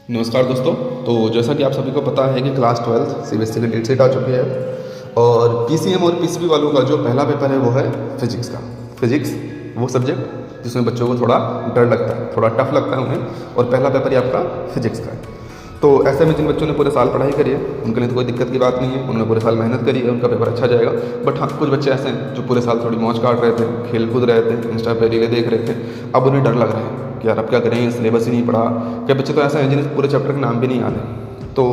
नमस्कार दोस्तों। तो जैसा कि आप सभी को पता है कि क्लास 12 सीबीएसई की डेट शीट आ चुकी है और पीसीएम और पीसीबी वालों का जो पहला पेपर है वो है फिजिक्स का। फिजिक्स वो सब्जेक्ट जिसमें बच्चों को थोड़ा डर लगता है, थोड़ा टफ लगता है उन्हें, और पहला पेपर ही आपका फिजिक्स का है। तो ऐसे में जिन बच्चों ने पूरे साल पढ़ाई करी है उनके लिए तो कोई दिक्कत की बात नहीं है, उन्होंने पूरे साल मेहनत करी है, उनका पेपर अच्छा जाएगा। बट हाँ, कुछ बच्चे ऐसे हैं जो पूरे साल थोड़ी मौज काट रहे थे, खेल कूद रहे थे, इंस्टा पे रीलें देख रहे थे, अब उन्हें डर लग रहा है कि यार अब क्या करें, सिलेबस ही नहीं पढ़ा। कई बच्चे तो ऐसे हैं जिन्हें पूरे चैप्टर के नाम भी नहीं याद है। तो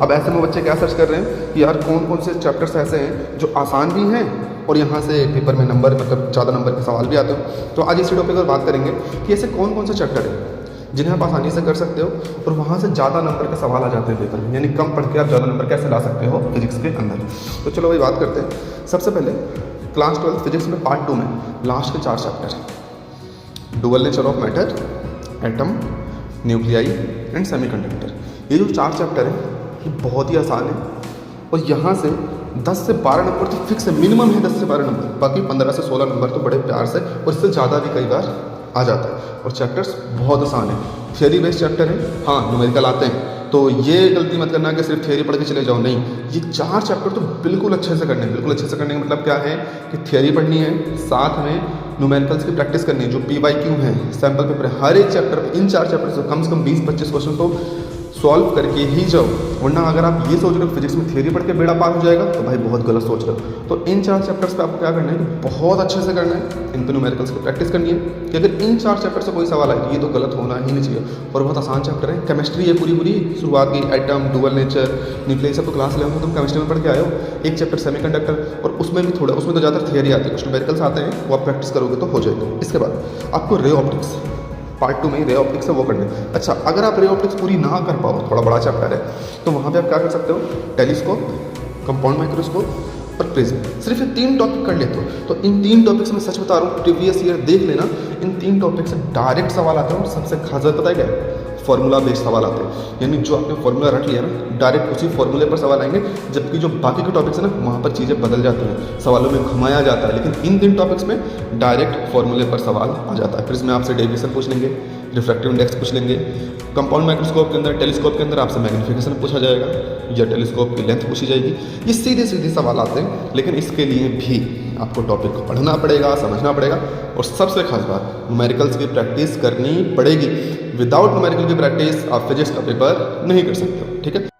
अब ऐसे में बच्चे क्या सर्च कर रहे हैं कि यार कौन कौन से चैप्टर्स ऐसे हैं जो आसान भी हैं और यहाँ से पेपर में नंबर मतलब ज़्यादा नंबर के सवाल भी आते हो। तो आज इसी टॉपिक पर बात करेंगे कि ऐसे कौन कौन से चैप्टर हैं जिन्हें आप आसानी से कर सकते हो और वहाँ से ज़्यादा नंबर के सवाल आ जाते हैं पेपर में, यानी कम पढ़ के आप ज़्यादा नंबर कैसे ला सकते हो फिजिक्स के अंदर। तो चलो भाई बात करते हैं। सबसे पहले क्लास 12 फिजिक्स में पार्ट 2 में लास्ट के 4 चैप्टर हैं, dual nature of matter, atom, nuclei and semiconductor. ये जो 4 चैप्टर हैं ये बहुत ही आसान है और यहाँ से 10 से 12 नंबर तो फिक्स है, मिनिमम है 10 से 12 नंबर, बाकी 15 से 16 नंबर तो बड़े प्यार से और इससे ज़्यादा भी कई बार आ जाता है। और चैप्टर्स बहुत आसान है, थियरी बेस्ड चैप्टर है। हाँ, न्यूमेरिकल आते हैं तो ये गलती मत करना कि सिर्फ थियरी पढ़ के चले जाओ, नहीं, ये 4 चैप्टर तो बिल्कुल अच्छे से करने हैं। बिल्कुल अच्छे से करने का मतलब क्या है कि थियरी पढ़नी है, साथ में न्यूमेरिकल्स की प्रैक्टिस करनी है, जो PYQ है, सैम्पल पेपर है, हर एक चैप्टर पे इन 4 चैप्टर से कम 20-25 क्वेश्चन तो सॉल्व करके ही जाओ। वरना अगर आप ये सोच रहे हो फिजिक्स में थियरी पढ़ के बेड़ा पार हो जाएगा तो भाई बहुत गलत सोच रहे हो। तो इन 4 चैप्टर्स पे आपको क्या करना है कि बहुत अच्छे से करना है, इन पे न्यूमेरिकल्स की प्रैक्टिस करनी है कि अगर इन 4 चैप्टर से कोई सवाल आए तो ये तो गलत होना ही नहीं चाहिए। और बहुत आसान चैप्टर है, केमिस्ट्री है पूरी शुरुआत की, एटम, डुअल नेचर, न्यूक्लियाई सब तो क्लास 11 में तुम केमिस्ट्री में पढ़ के आए हो। एक चैप्टर सेमीकंडक्टर और उसमें भी थोड़ा, उसमें तो ज़्यादा थियरी आती है, कुछ न्यूमेरिकल्स आते हैं, वो आप प्रैक्टिस करोगे तो हो जाएगा। इसके बाद आपको रे ऑप्टिक्स पार्ट 2 में ही रे ऑप्टिक्स है वो करना है। अच्छा, अगर आप रे ऑप्टिक्स पूरी ना कर पाओ, थोड़ा बड़ा चैप्टर है, तो वहाँ पे आप क्या कर सकते हो, टेलीस्कोप, कंपाउंड माइक्रोस्कोप और प्रिज्म। सिर्फ ये 3 टॉपिक कर लेते हो तो इन 3 टॉपिक्स में सच बता रहा हूँ, प्रीवियस ईयर देख लेना, इन 3 टॉपिक से डायरेक्ट सवाल आते हैं और सबसे खास बात पता है क्या है, फॉर्मूला बेस्ड सवाल आते हैं। यानी जो आपने फॉर्मूला रट लिया ना, डायरेक्ट उसी फॉर्मूले पर सवाल आएंगे, जबकि जो बाकी के टॉपिक्स हैं ना वहाँ पर चीज़ें बदल जाती हैं, सवालों में घुमाया जाता है। लेकिन इन 3 टॉपिक्स में डायरेक्ट फॉर्मूले पर सवाल आ जाता है। प्रिज्म में आपसे डेविएशन पूछ लेंगे, रिफ्रैक्टिव इंडेक्स पूछ लेंगे, कंपाउंड माइक्रोस्कोप के अंदर, टेलीस्कोप के अंदर आपसे मैग्नीफिकेशन पूछा जाएगा या टेलीस्कोप की लेंथ पूछी जाएगी। ये सीधे सीधे सवाल आते हैं, लेकिन इसके लिए भी आपको टॉपिक को पढ़ना पड़ेगा, समझना पड़ेगा और सबसे खास बात न्यूमेरिकल्स की प्रैक्टिस करनी पड़ेगी। विदाउट न्यूमेरिकल की प्रैक्टिस आप फिजिक्स का पेपर नहीं कर सकते हो, ठीक है।